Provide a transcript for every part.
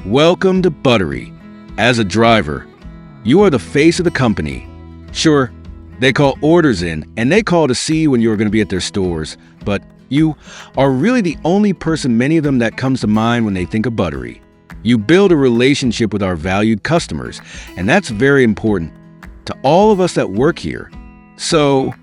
Welcome to Buttery. As a driver, you are the face of the company. Sure, they call orders in, and they call to see when you are going to be at their stores, but you are really the only person, many of them, that comes to mind when they think of Buttery. You build a relationship with our valued customers, and that's very important to all of us that work here. So,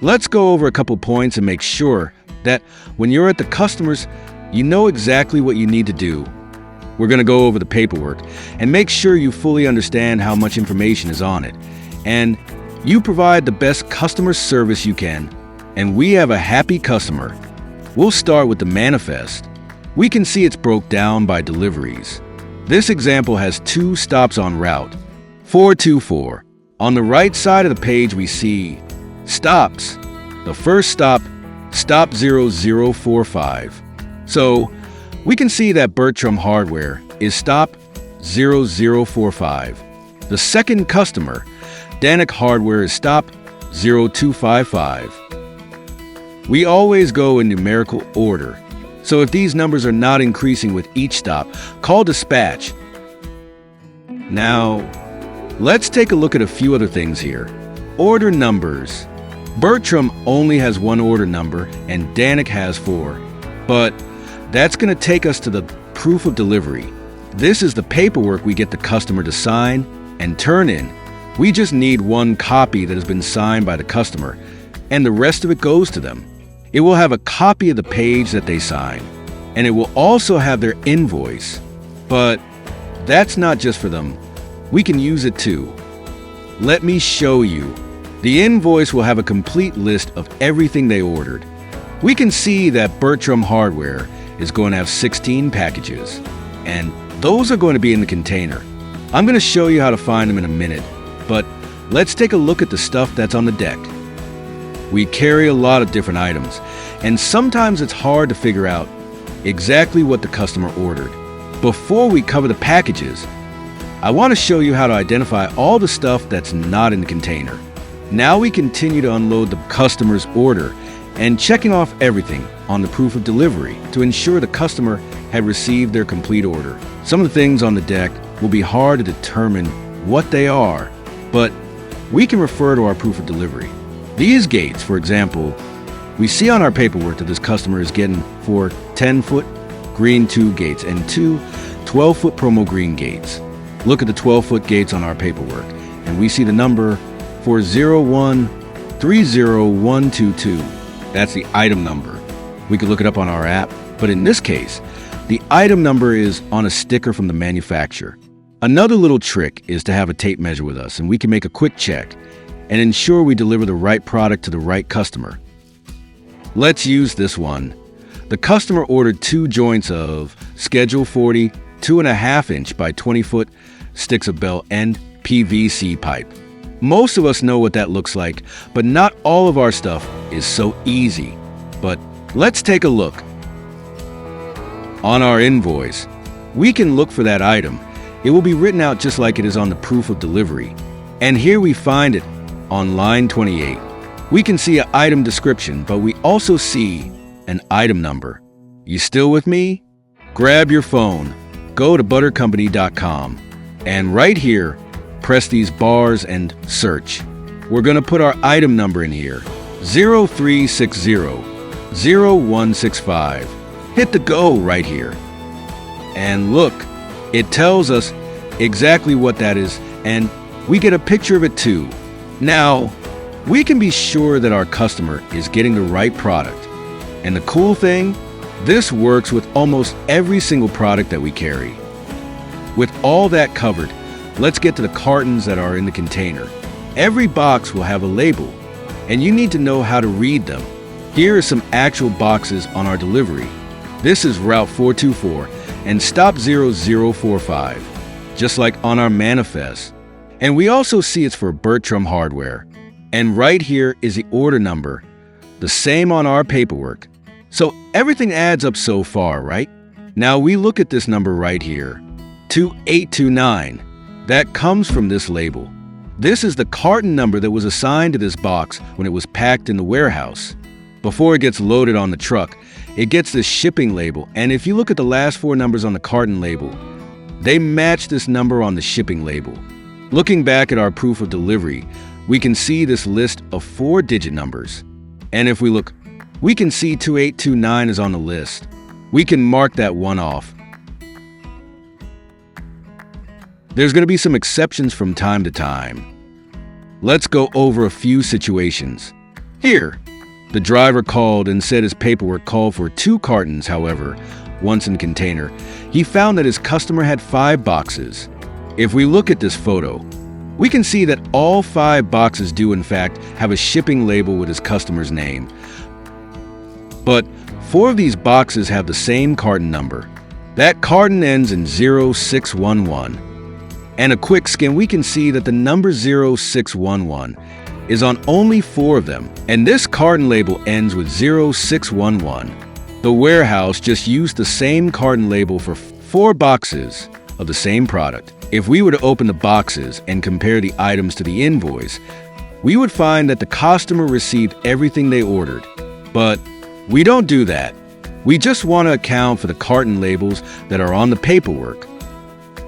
let's go over a couple points and make sure that when you're at the customers, you know exactly what you need to do. We're going to go over the paperwork and make sure you fully understand how much information is on it. And you provide the best customer service you can, and we have a happy customer. We'll start with the manifest. We can see it's broke down by deliveries. This example has 2 stops on route 424. On the right side of the page, we see stops. The first stop, stop 0045. So we can see that Bertram Hardware is stop 0045. The second customer, Danik Hardware, is stop 0255. We always go in numerical order, so if these numbers are not increasing with each stop, call dispatch. Now, let's take a look at a few other things here. Order numbers. Bertram only has 1 order number and Danik has 4, but that's going to take us to the proof of delivery. This is the paperwork we get the customer to sign and turn in. We just need 1 copy that has been signed by the customer, and the rest of it goes to them. It will have a copy of the page that they sign, and it will also have their invoice. But that's not just for them. We can use it too. Let me show you. The invoice will have a complete list of everything they ordered. We can see that Bertram Hardware is going to have 16 packages, and those are going to be in the container. I'm going to show you how to find them in a minute, but let's take a look at the stuff that's on the deck. We carry a lot of different items, and sometimes it's hard to figure out exactly what the customer ordered. Before we cover the packages, I want to show you how to identify all the stuff that's not in the container. Now we continue to unload the customer's order and checking off everything on the proof of delivery to ensure the customer had received their complete order. Some of the things on the deck will be hard to determine what they are, but we can refer to our proof of delivery. These gates, for example, we see on our paperwork that this customer is getting 4 10-foot green tube gates and 2 12-foot promo green gates. Look at the 12-foot gates on our paperwork, and we see the number 401-30122. That's the item number. We could look it up on our app, but in this case, the item number is on a sticker from the manufacturer. Another little trick is to have a tape measure with us, and we can make a quick check and ensure we deliver the right product to the right customer. Let's use this one. The customer ordered 2 joints of Schedule 40 2.5-inch by 20-foot sticks of bell end PVC pipe. Most of us know what that looks like, but not all of our stuff is so easy. But let's take a look. On our invoice, we can look for that item. It will be written out just like it is on the proof of delivery. And here we find it on line 28. We can see an item description, but we also see an item number. You still with me? Grab your phone, go to buttercompany.com, and right here, press these bars and search. We're going to put our item number in here, 0360-0165. Hit the go right here. And look, it tells us exactly what that is, and we get a picture of it too. Now, we can be sure that our customer is getting the right product. And the cool thing, this works with almost every single product that we carry. With all that covered, let's get to the cartons that are in the container. Every box will have a label, and you need to know how to read them. Here are some actual boxes on our delivery. This is Route 424 and Stop 0045, just like on our manifest. And we also see it's for Bertram Hardware. And right here is the order number, the same on our paperwork. So everything adds up so far, right? Now we look at this number right here, 2829. That comes from this label. This is the carton number that was assigned to this box when it was packed in the warehouse. Before it gets loaded on the truck, it gets this shipping label, and if you look at the last 4 numbers on the carton label, They match this number on the shipping label. Looking back at our proof of delivery, we can see this list of 4-digit numbers. And if we look, we can see 2829 is on the list. We can mark that one off. There's going to be some exceptions from time to time. Let's go over a few situations. Here, the driver called and said his paperwork called for 2 cartons, however, once in container. He found that his customer had 5 boxes. If we look at this photo, we can see that all 5 boxes do in fact have a shipping label with his customer's name. But 4 of these boxes have the same carton number. That carton ends in 0611. And a quick scan, we can see that the number 0611 is on only 4 of them, and this carton label ends with 0611. The warehouse just used the same carton label for 4 boxes of the same product. If we were to open the boxes and compare the items to the invoice, we would find that the customer received everything they ordered. But we don't do that. We just want to account for the carton labels that are on the paperwork.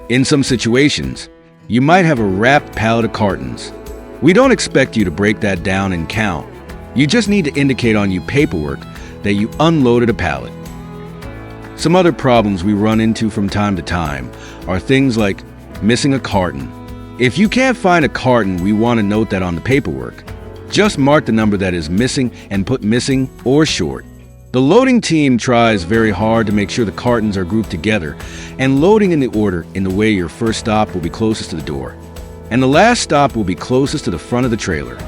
In some situations, you might have a wrapped pallet of cartons. We don't expect you to break that down and count. You just need to indicate on your paperwork that you unloaded a pallet. Some other problems we run into from time to time are things like missing a carton. If you can't find a carton, we want to note that on the paperwork. Just mark the number that is missing and put missing or short. The loading team tries very hard to make sure the cartons are grouped together and loading in the order in the way your first stop will be closest to the door, and the last stop will be closest to the front of the trailer.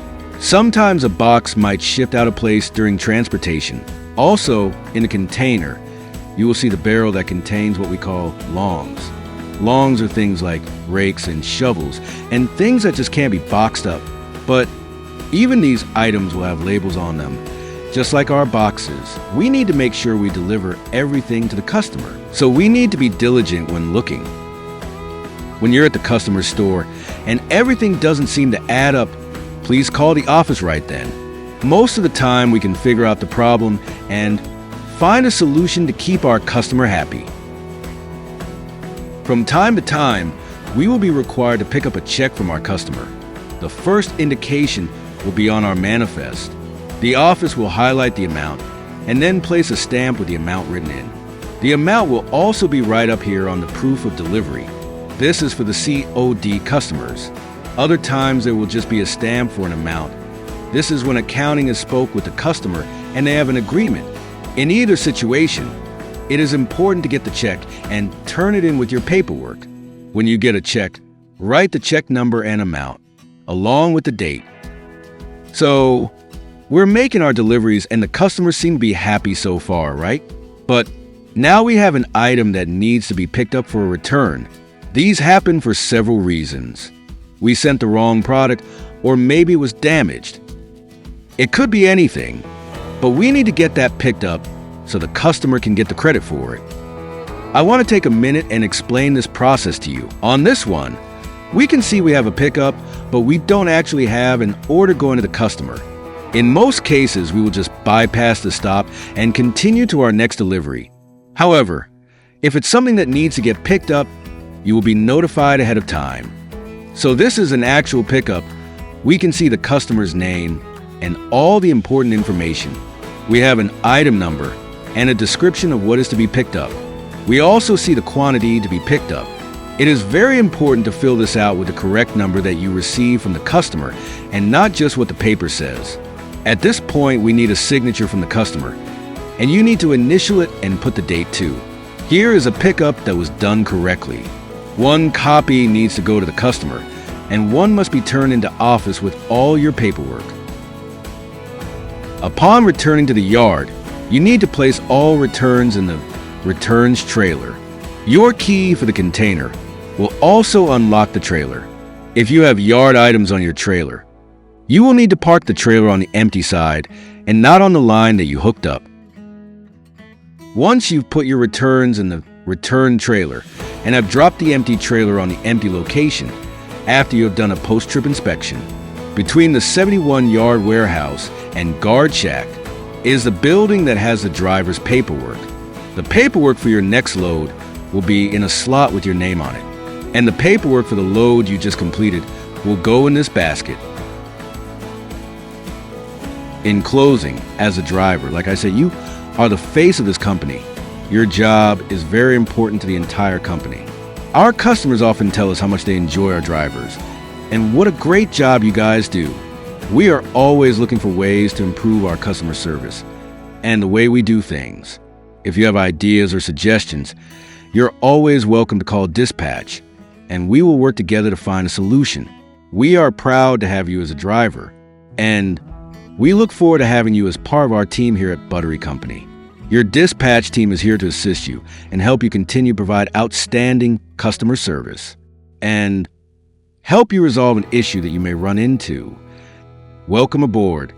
Sometimes a box might shift out of place during transportation. Also, in a container, you will see the barrel that contains what we call longs. Longs are things like rakes and shovels, and things that just can't be boxed up. But even these items will have labels on them. Just like our boxes, we need to make sure we deliver everything to the customer. So we need to be diligent when looking. When you're at the customer's store and everything doesn't seem to add up, please call the office right then. Most of the time we can figure out the problem and find a solution to keep our customer happy. From time to time, we will be required to pick up a check from our customer. The first indication will be on our manifest. The office will highlight the amount and then place a stamp with the amount written in. The amount will also be right up here on the proof of delivery. This is for the COD customers. Other times there will just be a stamp for an amount. This is when accounting has spoke with the customer and they have an agreement. In either situation, it is important to get the check and turn it in with your paperwork. When you get a check, write the check number and amount, along with the date. So, we're making our deliveries and the customers seem to be happy so far, right? But now we have an item that needs to be picked up for a return. These happen for several reasons. We sent the wrong product, or maybe it was damaged. It could be anything, but we need to get that picked up so the customer can get the credit for it. I want to take a minute and explain this process to you. On this one, we can see we have a pickup, but we don't actually have an order going to the customer. In most cases, we will just bypass the stop and continue to our next delivery. However, if it's something that needs to get picked up, you will be notified ahead of time. So this is an actual pickup. We can see the customer's name and all the important information. We have an item number and a description of what is to be picked up. We also see the quantity to be picked up. It is very important to fill this out with the correct number that you receive from the customer and not just what the paper says. At this point, we need a signature from the customer, and you need to initial it and put the date too. Here is a pickup that was done correctly. One copy needs to go to the customer, and one must be turned into office with all your paperwork. Upon returning to the yard, you need to place all returns in the returns trailer. Your key for the container will also unlock the trailer. If you have yard items on your trailer, you will need to park the trailer on the empty side and not on the line that you hooked up. Once you've put your returns in the return trailer and have dropped the empty trailer on the empty location, after you have done a post-trip inspection, between the 71-yard warehouse and guard shack is the building that has the driver's paperwork. The paperwork for your next load will be in a slot with your name on it. And the paperwork for the load you just completed will go in this basket. In closing, as a driver, like I said, you are the face of this company. Your job is very important to the entire company. Our customers often tell us how much they enjoy our drivers and what a great job you guys do. We are always looking for ways to improve our customer service and the way we do things. If you have ideas or suggestions, you're always welcome to call dispatch, and we will work together to find a solution. We are proud to have you as a driver, and we look forward to having you as part of our team here at Buttery Company. Your dispatch team is here to assist you and help you continue to provide outstanding customer service and help you resolve an issue that you may run into. Welcome aboard.